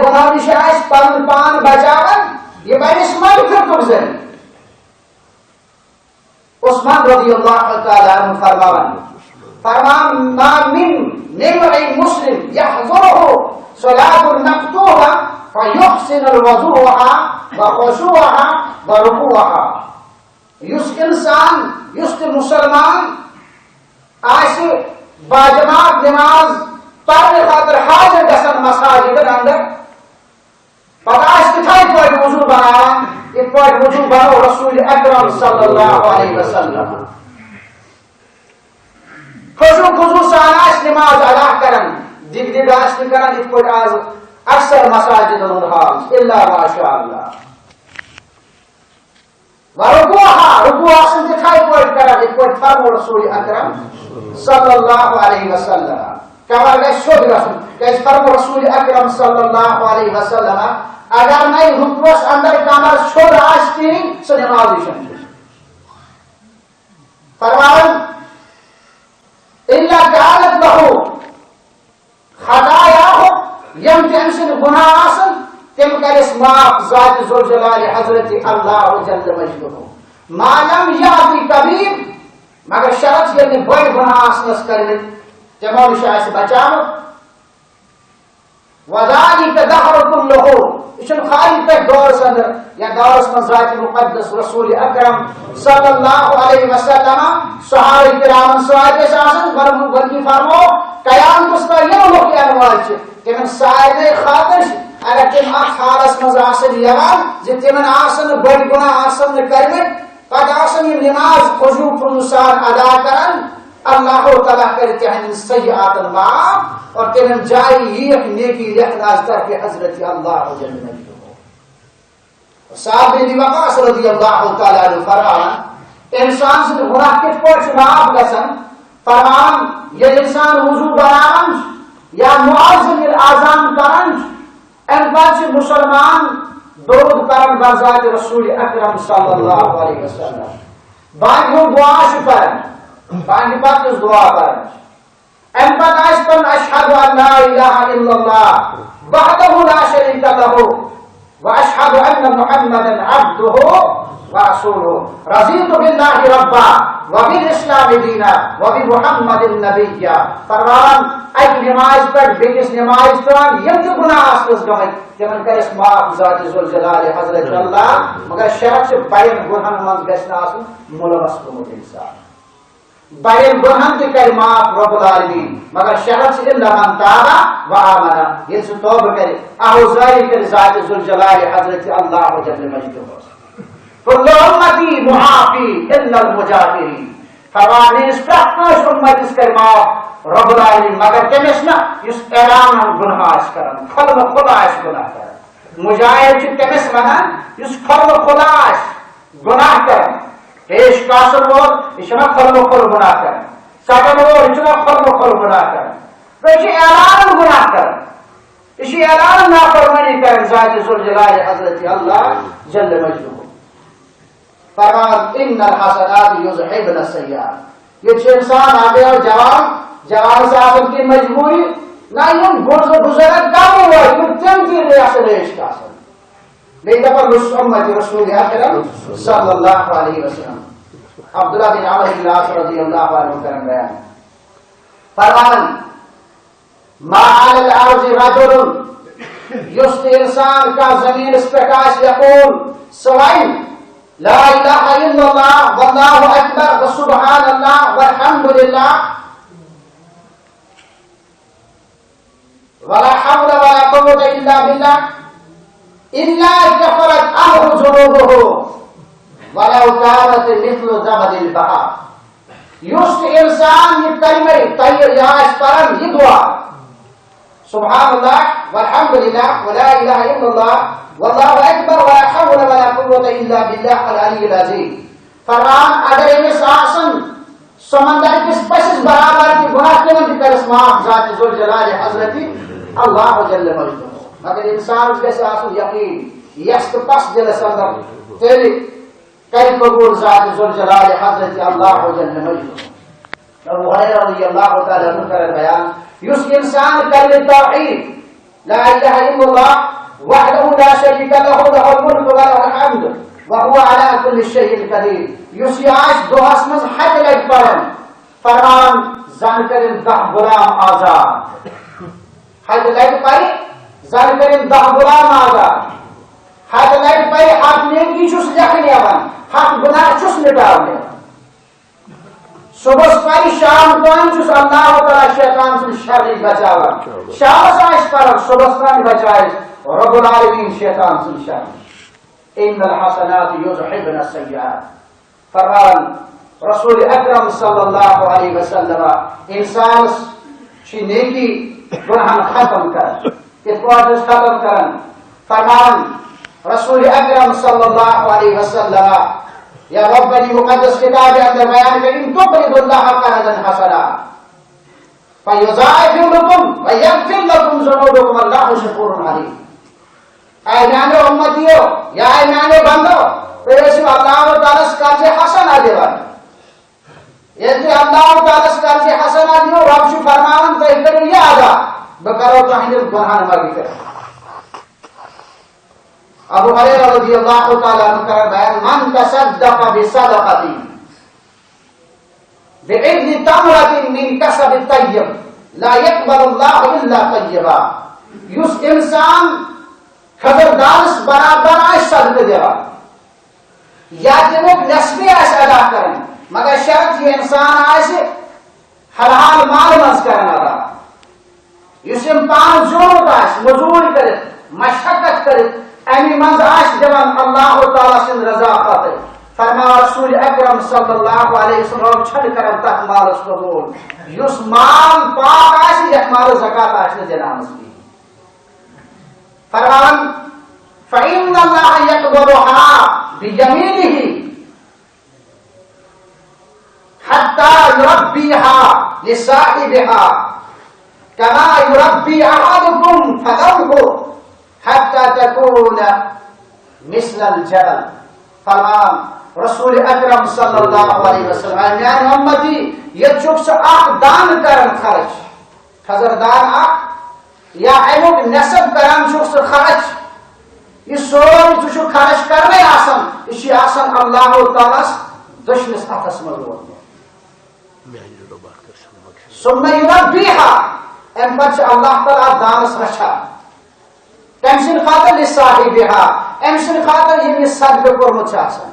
گناہو نِش آسہِ پنُن پان بچاوان یہِ بنس مغفرتُک ذریعہ عثمان رضی اللہ تعالی عنہ فرماوان ما من امرئ مسلم يحضره صلاة مفتوحة فيحسن الوضوءها وخشوعها وركوعها یُس انسان یُس تہِ مسلمان آسہِ باجماعت نماز پرنہٕ خٲطرٕ حاضر گژھان مساجدن اندر پتہٕ آسہِ تِتھے پٲٹھۍ وضوٗ بناوان یِتھ پٲٹھۍ وضوٗ بنوو رسول اکرم صلی اللہ علیہ وسلم خضوع سان آسہِ نماز ادا کران دِگ دِگ آسہِ نہٕ کران یِتھ پٲٹھۍ آز اکثر مساجدن ہُنٛد حال الا ماشاء اللہ رکوع آسن تِتھے پٲٹھۍ کران یِتھ پٲٹھۍ فرمو رسول اکرم صلی اللہ علیہ وسلم کمر گژھِ سیوٚد گژھُن کیازِ فرمو رسول اکرم صلی اللہ علیہ وسلم اگر نَے رکوعس اندر کمر سیوٚد آسہِ کِہیٖنۍ سۄ نمازٕے چھنہٕ فرماوان إلا كانت له خطاياه یم تہِ أمۍ سٕنٛدۍ گُناہ آسن تِم کرٮ۪س معاف ذات ذوالجلال حضرت اللہ جل مجدہ ما لم یأتی کبیٖر مگر شرط ییٚلہِ نہٕ بٔڑۍ گُناہ آسنس کٔرمٕتۍ تِمو نِش آسہِ بچاوُن وذلك دهر كله یہ چھُنہٕ خالی پٮ۪ٹھ دورس اندر یا دورس منٛز ذات مقدس رسول اکرم صلی اللہ علیہ وسلم صحابہ کرامن سۭتۍ ٲسۍ آسان بلکہ فرمو قیامتس تام یِم لُکھ یِنہٕ وٲلۍ چھِ تِمن سارنٕے خٲطرٕ چھِ اگر تِم اتھ حالس منٛز آسن یِوان زِ تِمن آسن نہٕ بٔڑۍ گُناہ آسن نہٕ کٔرمٕتۍ پتہٕ آسن یِم نماز خضوع سان ادا کران اللہ تعالیٰ کر تہندین سیئاتن معاف اور تمن جائے ییک نیکی لکھنا طرف حضرت اللہ جل مجدہ صاحب بن وقاص رضی اللہ تعالیٰ عنہ فرمان انسان سے گناہ کت پٲٹھۍ معاف گژھان فرمان ییٚلہِ انسان وضو بناوان یا مؤذن اذان کران امہِ پتہٕ چھُ مسلمان درود کران بذات رسول اکرم صلی اللہ علیہ وسلم باقی دعا چھُ پران باقی پتہٕ یُس دعا کران امہِ پتہٕ آسہِ پران اشہد ان لا الہ الا اللہ وحدہ لا شریک لہ واشهد ان محمدا عبده ورسوله رضيت بالله ربا وبالاسلام دينا وبمحمد نبيا فرمان اک نماز پر بیکس نماز تان یم تہِ گناہ آسنس گٔمٕتۍ تِمن کرٮ۪س معاف ذات ذوالجلال حضرت اللہ مگر شرط چھِ بڑٮ۪ن گنہن منٛز گژھِ نہٕ آسُن مُلوث گوٚمُت انسان بڑٮ۪ن گنہن تہِ کرِ معاف رب العالمین مگر شرط چھِ الا من تاب وآمن ییٚلہِ سُہ توبہٕ کرِ آہوزاری کرِ ذات ذوالجلال حضرت اللہ جل مجدہ كل امتی معافی الا المجاہرین فرمان میٲنِس پرٛٮ۪تھ کٲنٛسہِ اُمتس کرِ معاف رب العالمین مگر تٔمِس نہٕ یُس اعلانن گُناہ آسہِ کران کھُلمہٕ کھُلہٕ آسہِ گُناہ کران مجاہر چھِ تٔمِس ونان یُس کھُلمہٕ کھُلہٕ آسہِ گُناہ کران پیش کاسن وول یہِ چھُنہ کھُلمہٕ کھُلہٕ گُناہ کران سٹن وول کھل گناہ کر اعلان گناہ کر یہ اعلان نافرمانی کر ذات ذوالجلال حضرت اللہ جل مجدہ فرمان ان الحسنات یذہبن السیئات یہ انسان آ گیا جوان صاحب کی مجبوری نہ یم بزرگ کم ہوا یم تم کی ریاست عشق آسن لیکن پر امت رسول اکرم صلی اللہ علیہ وسلم عبداللہ بن عمر بن العاص رضی اللہ عنہ کرم بیان فرمان ما علی الارض رجل یست انسان کا زمین اس پہ یقول سوائی لا الہ الا اللہ واللہ اکبر وسبحان اللہ والحمد للہ ولا حول ولا قوة الا باللہ الا كفرت عنه ذنوبه ولو كانت مثل زبد البحر یست انسان یہ کلمہ طیب یاش پرن یہ دعا سبحان اللہ والحمد للہ ولا الہ الا اللہ واللہ اکبر ولا حول ولا قوة الا باللہ العلی العظیم فرمان اگر امس آسن سمندر کس پسس برابر کی گناہ تمن کرس معاف ذات ذوالجلال حضرت اللہ جل مجدہ مگر انسان گژھِ آسن یقین یس تو پس دلس اندر تیل کر قبول ذات ذوالجلال حضرت اللہ جل مجدہ ابو ہریرہ رضی اللہ تعالی عنہ کا بیان یس انسان کلمہ توحید لا الہ الا اللہ وحده لا شريك له له الملك وله الحمد وهو على كل شيء قدير يسياش دعاء اسمز حد لگ پڑھن فرمان زن کرن 10 غلام آزاد حد لگ پڑھ زن کرن 10 غلام آزاد حد لگ پڑھ حق نیکی چس لکھنے ون حق گناہ چس مٹاونے صبح پڑھ شام تان چس اللہ تعالی شیطان سے شر بچاوا شام سے پڑھ صبح تان بچائے رب العالمین شیطان سے شر ان الحسنات یذہبن السیئات فرمان رسول اکرم صلی اللہ علیہ وسلم انسان چھ نیکی گناہ ختم کر اتوار ختم کرن فرمان رسول اکرم صلی اللہ علیہ وسلم یا ربنی مقدس کتاب اندر بیان کہ ان تقرضوا اللہ قرضا حسنا فیضاعف لکم ویغفر لکم ذنوبکم اللہ شکور علیم اے میانے امتیو یا اے میانے بندو پیسو اللہ تعالیٰ قرض حسن آدیوان یعنی اللہ تعالیٰ قرض حسن آدیو رب شو فرماون تو کرو یہ آدھا بکرو تحنیل گناہ مگی کر ابو ہریرہ رضی اللہ تعالیٰ عنہ کا بیان من تصدق بصدقۃ بعدل تمرۃ من کسب طیب لا يقبل اللہ الا طیبا یس انسان خبردارس برابر آس صدقہ دیوان یا تمیک نسبی آس ادا کرن مگر شرط یہ انسان آس حلال مال مز کرن ادا یس پان زورت آس مزور کرت مشقت کرت امی منز آس دیوان اللہ تعالی سن رضا خاطر فرما رسول اکرم صلی اللہ علیہ وسلم چھل کرن تک مال اس قبول یس مال پاک آس یک مال زکاة آس دینامس کی فرمان فإن الله يقبضها بيمينه حتى يربيها لصاحبها كما يربي أحدكم فدوه حتى تكون مثل الجبل فرمان رسول اکرم صلی اللہ علیہ وسلم میان امتی یہ چکس اخ دان کرن خرچ خزردان اخ یا امیک نصب کرن چکس خرچ یہ سوری تو خرچ کرنے آسن اسی آسن اللہ تعالیٰ دشنس اتس مزور ثم یربیها ام پچ اللہ تعالیٰ دانس رچھا امسن خاطر لصاحبها امسن خاطر یہ صدقہ کورمت آسن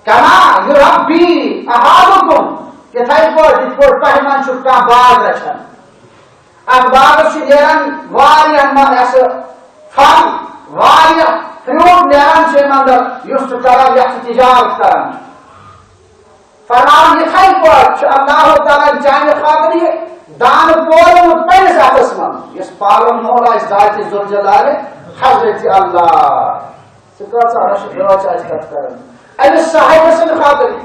کما یربی احدکم یتھے پور پہمان چھ کانٛہہ باغ رچھان اتھ باغس چھ نیران واریاہ اس پھل واریاہ فروٹ نیران چھ اندر یس کران یتھ تجارت کران فرمان یتھے پور چھ اللہ تعالیٰ چانہ خاطر یہ دان پورمت پنس اتس من یس پالن مول آس ذات ذوالجلال حضرت اللہ سہ کۭژاہ رچ آس کتھ کران امس صاحب سند خاطر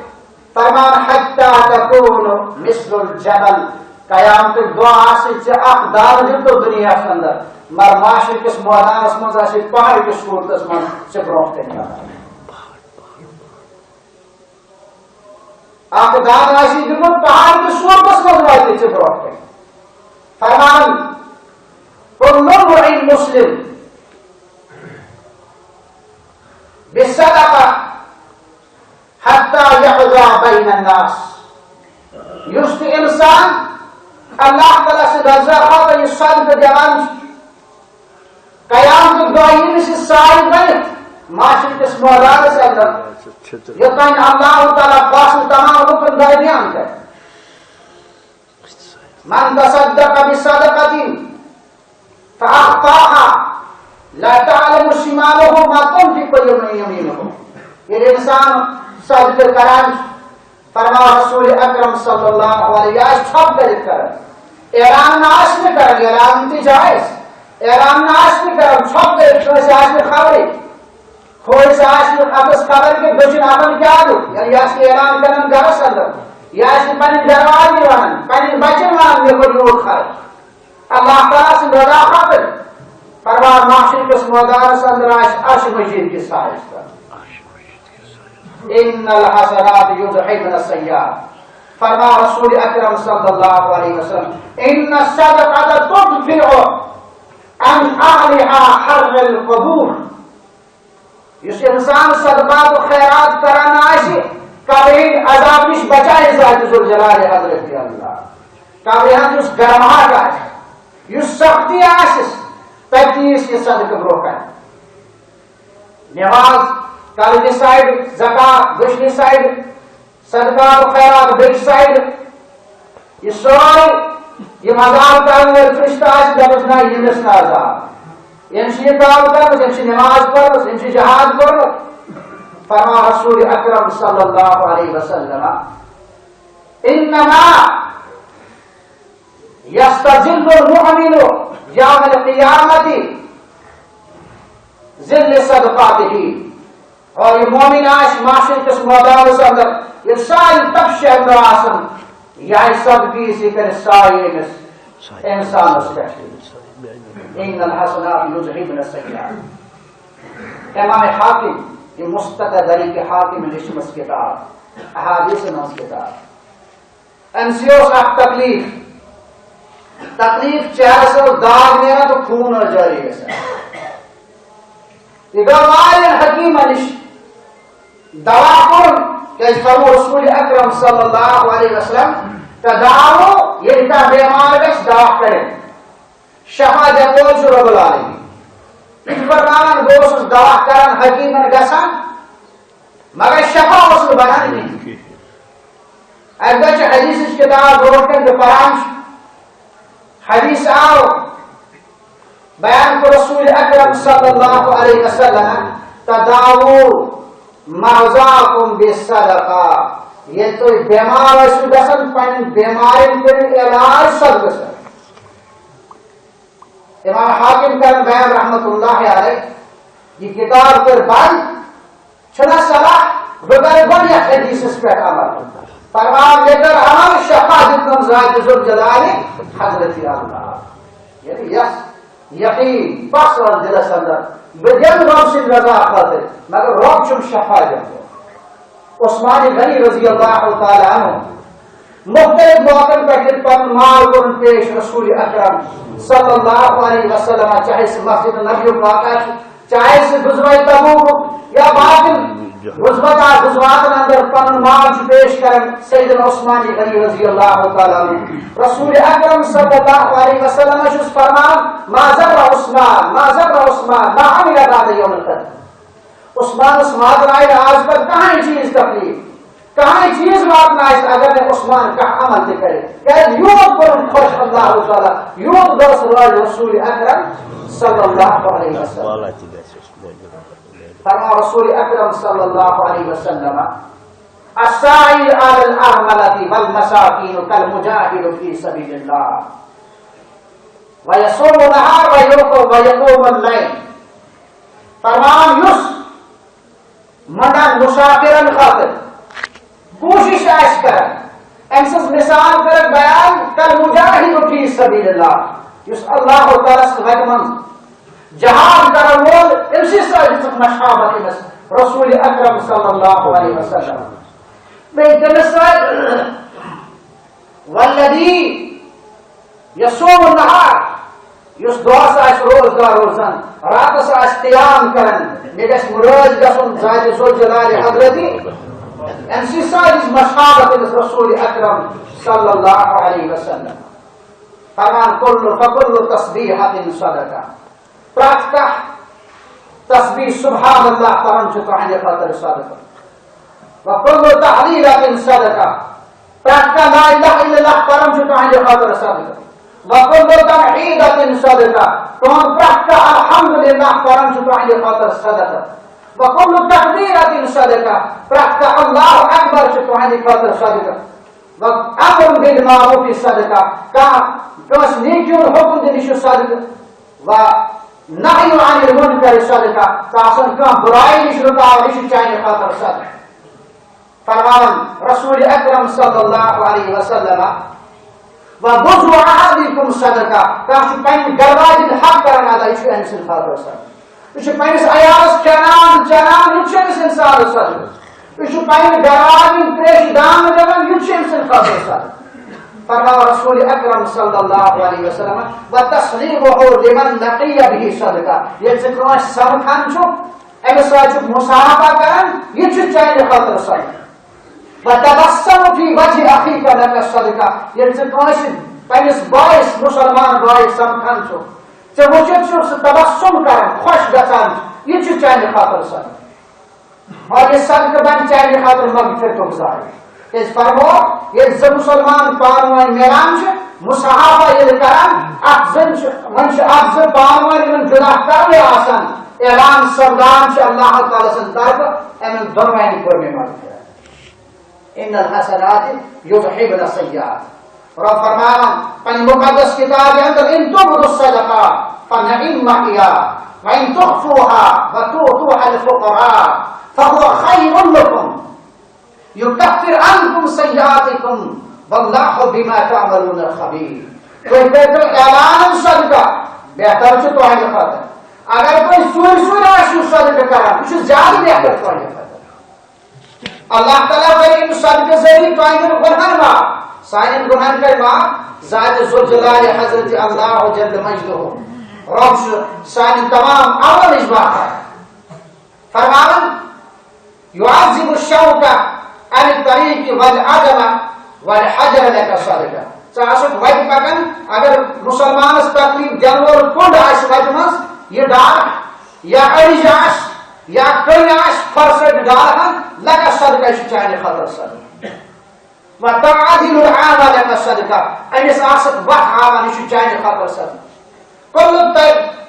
فرمان حتی تکون مثل الجبل قیامت دعا سے اخ دار تو دنیا اندر مر معاشر کس مولانا مز آ پہاڑ کس صورتس من سے برو کن اخ دار آسی دمت پہاڑ کس صورتس من واتہ سے برو کن فرمان کل امرئ مسلم بالصدقہ حتی یقضی بین الناس یست انسان اللہ تعالیٰ سے رضا خواہ یہ صدقہ دیوان قیام کے دعائی سے سائل بنت معاشر کس مولانا سے اندر یقین اللہ تعالیٰ قاسم تمام رکن درمیان کر من تصدق بصدقۃ فأخفاها لا تعلم شماله ما تنفق يمينه یہ انسان صدقہ کران فرما رسول اکرم صلی اللہ علیہ وسلم چھپ کر اعلان ناش میں کر اعلان تی جائز اعلان ناش میں کر چھپ کر کھوئی آج میں خبری کھوئی آج میں اپس خبر کے بچن اپن کیا دو یعنی آج کے اعلان کرن گرس اندر یا آج کے پنی دروازی وانن پنی بچن وانن میں کوئی نوٹ خواہ اللہ تعالیٰ سے رضا خبر فرما معاشر کس مدار سے اندر عرش مجید کی سائش کر ان الحسنات یذہبن السیئات فرما رسول اکرم صلی اللہ علیہ وسلم ان الصدقۃ تدفع عن اہلها حر القبور اس انسان صدقات و خیرات کرنا آئیسی قبر عذاب نش بچائے ذات ذوالجلال حضرت اللہ قبر اس گرماہٹ آئیسی اس سختی آئیسی تجیس یہ صدقہ بروکا نماز کالجی سائڈ زکاة دوسری سائڈ صدقات و خیرات بیک سائڈ یہ سوری یہ مذاب کرنے فرشتہ آج دبسنا یمسنا عذاب انشی تعالی کرنے انشی نماز پڑھنے انشی جہاد کرنے فرما رسول اکرم صلی اللہ علیہ وسلم انما یستجل المؤمن یوم القیامت ذل صدقاته اور یہ مومن آش معاشر کس مدار سے اندر یہ سائی تبش اندر آسن یہ صدقی سی کر سائی انسان اس کہتے ان الحسنات یذہبن السیئات امام حاکم یہ مستقدری کے حاکم نشمس کتاب احادیث نمس کتاب انسیوس اک تکلیف چہرے سے داغ نیرا تو خون اور جاری ہے یہ گوائل حکیم نش دوا کن کہ فرمو رسول اکرم صلی اللہ علیہ وسلم تداو یہ تا بیمار گش دوا کرے شفا جبول شو رب العالمین اس فرمان گوشت دوا کرن حکیم گسن مگر شفا اس بنانی نہیں اگر چھ حدیث اس کتاب روٹن کے پرانش حدیث آو بیان کو رسول اکرم صلی اللہ علیہ وسلم تداو مرضاکم بالصدقہ یہ تو بیمار ہے سو گسن پن بیماری پر علاج صدقہ سے امام حاکم کا بیان رحمت اللہ علیہ یہ کتاب پر بند چھنا صلاح بغیر بن یا حدیث اس پہ عمل فرمان لے کر عمل شفا جتنا ذات ذوالجلال حضرت اللہ یعنی یقین بس اور دل اندر بجن رب سے رضا خاطر مگر رب چم شفا جب عثمان غنی رضی اللہ تعالی عنہ مختلف موقع پر پر مال کو پیش رسول اکرم صلی اللہ علیہ وسلم چاہے سے مسجد نبی پاک چاہے سے غزوہ تبوک یا باطل غزوات اندر پن مال پیش کرن سیدنا عثمان غنی رضی اللہ تعالی عنہ رسول اکرم صلی اللہ علیہ وسلم جس فرمان ما ذر عثمان ما عمل بعد یوم القدر عثمان اسمات رائے آج پر کہاں چیز تکلیف کہاں چیز بات نہ اگر نے عثمان کا عمل دے کرے کہ یوم پر خوش اللہ تعالی یوم درس رسول اکرم صلی اللہ علیہ وسلم فرما رسول اکرم صلی اللہ علیہ وسلم الساعی علی الارملۃ والمساکین کالمجاہد فی سبیل اللہ ویصوم النہار ویقوم اللیل فرمان یس منڈا مسافرن خاطر کوشش آس کر ام سز مثال کر بیان کل مجاہد فی سبیل اللہ اس اللہ تعالی وتہ من جہاد کرن وول ام سی مشابت رسول اکرم صلی اللہ علیہ وسلم تمس والذی یصوم النہار اس دہس آس روزگار روزان راتس آس قیام کرن مے گژھِ مرٲض گژھُن ذاتِ ذوالجلال حضرتی ام سی مشابت رسول اکرم صلی اللہ علیہ وسلم فرمان فکل تسبیحۃ صدقہ پرٛٮ۪تھ کانٛہہ تسبیح سبحان اللہ پرن چھُ تُہنٛدِ خٲطرٕ صدقہ وکل تحلیلۃ صدقہ پرٛٮ۪تھ کانٛہہ لا الہ الا اللہ پرن چھُ تُہنٛدِ خٲطرٕ صدقہ وکل تمحیدۃ صدقہ تُہُنٛد پرٛٮ۪تھ کانٛہہ الحمدللہ پرن چھُ تُہنٛدِ خٲطرٕ صدقہ وکل تکبیرۃ صدقہ پرٛٮ۪تھ کانٛہہ اللہ اکبر چھُ تُہنٛدِ خٲطرٕ صدقہ وامر بالمعروف صدقہ کانٛسہِ نیکی ہُنٛد حکم دِنہٕ چھُ صدقہ ونہی عن المنکر صدقہ آسان کانٛہہ برائی نِش رُکاوُن یہِ چھُ چانہِ خٲطرٕ صدقہ فرمان رسول اکرم صلی اللہ علیہ وسلم وبذل احدکم صدقہ کانٛہہ چھُ پننہِ گرٕواجہِ ہُنٛد حق کران ادا یہِ چھُ أمۍ سٕنٛدِ خٲطرٕ صدقہ یہ پنس عیالس چنان چنان یہ انسان صدقہ یہ پنہ گرواجن تریش دان دان یہ سن خاطر صدقہ فرمایا رسول اکرم صلی اللہ علیہ وسلم وتسلیمہ لمن لقی به صدقہ یہ کانٛسہِ سمکھان چھُ أمِس سۭتۍ چھُ مصاحبہ کران یہ چانہِ خٲطرٕ صدقہ وتبسم فی وجه اخیک لک صدقہ یہ کانٛسہِ پنس بٲیِس مسلمان بٲیِس سمکھان چھُ ژےٚ وٕچھِتھ چھُ سُہ تبسم کران خۄش گژھان یہ چانہِ خٲطرٕ صدقہ اور یہ صدقہ بن چانہِ خٲطرٕ مغفرتُک ذریعہ کیٛازِ فرمو ییٚلہِ زٕ مُسلمان پانہٕ ؤنۍ میلان چھِ مصاحبہ ییٚلہِ کران اکھ زٔنۍ چھِ وۄنۍ چھِ اکھ زٕ پانہٕ ؤنۍ یِمن جُدا کرنٕے آسان اعلان سپدان چھِ اللہ تعالیٰ سٕنٛدِ طرفہٕ یِمن دۄنوٕنی کوٚر مےٚ مغفرت ان الحسنات یذہبن السیئات رب فرماوان پننہِ مقدس کتابہِ اندر ان تبدوا الصدقات فنعم هي وان تخفوها وتؤتوها الفقراء فهو خير لكم يكفر عنكم سيئاتكم والله بما تعملون خبير کوئی کہتے اعلان صدقہ بہتر چھُ تُہنٛدِ خٲطرٕ اگر کوئی سوٗرۍ سوٗرۍ آسہِ صدقہ کران یہِ چھُ زیادٕ بہتر تُہنٛدِ خٲطرٕ اللہ تعالیٰ کرِ اَمہِ صدقہٕ ذٔریعہٕ تُہنٛدٮ۪ن گۄنہن معاف سانٮ۪ن گۄنہن کر معاف ذات ذوالجلال حضرت اللہ جل مجدہ رب چھُ سانہِ تمام عمل نِش باخبر فرماوان يعذب الشوك عن الطريق والعدم والحجر لك صدقہ ژٕ آسکھ وتہِ پکان اگر مسلمانس تکلیف دِنہٕ وول کوٚنڈ آسہِ وتہِ منٛز یہِ ڈار یا أڑِج آسہِ یا کٔنۍ آسہِ فرسٹ ڈار لگا صدقہ یہِ چھُ چانہِ خٲطرٕ صدقہ وتعدل العام لك صدقہ أمِس آسکھ وتھ ہاوان یہِ چھُ چانہِ خٲطرٕ صدقہ كل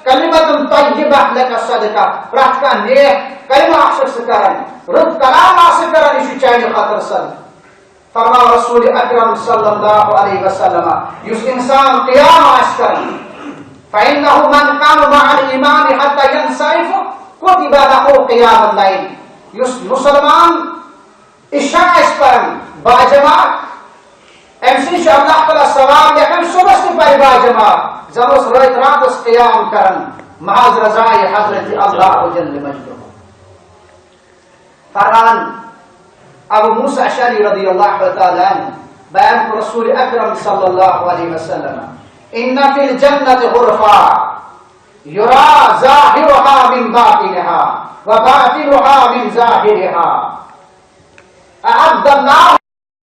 کلمۃ طیبہ لك صدقہ پرٛٮ۪تھ کانٛہہ نیک کلمہ آسکھ ژٕ کران رُت کلام آسکھ کران یہِ چھُ چانہِ خٲطرٕ صدقہ فرماو رسول اکرم صلی اللہ علیہ وسلم یُس انسان قیام آسہِ کران فإنه من قام مع الإمام حتى ينصرف كتب له قيام الليل یُس مسلمان عشاء آسہِ پران باجماعت أمۍ سٕنٛدِ چھُ اللہ تعالیٰ ثواب لیکھان صبحس تہِ پرِ باجماعت زن اوس رٲتۍ راتس قیام کران محض رضائے حضرت اللہ جل مجدہ فرمان ابو موسیٰ اشعری رضی اللہ تعالی عنہ بیان کو رسول اکرم صلی اللہ علیہ وسلم ان فی الجنت غرفا یرا ظاہرها من باطنها وباطنها من ظاہرها اعد اللہ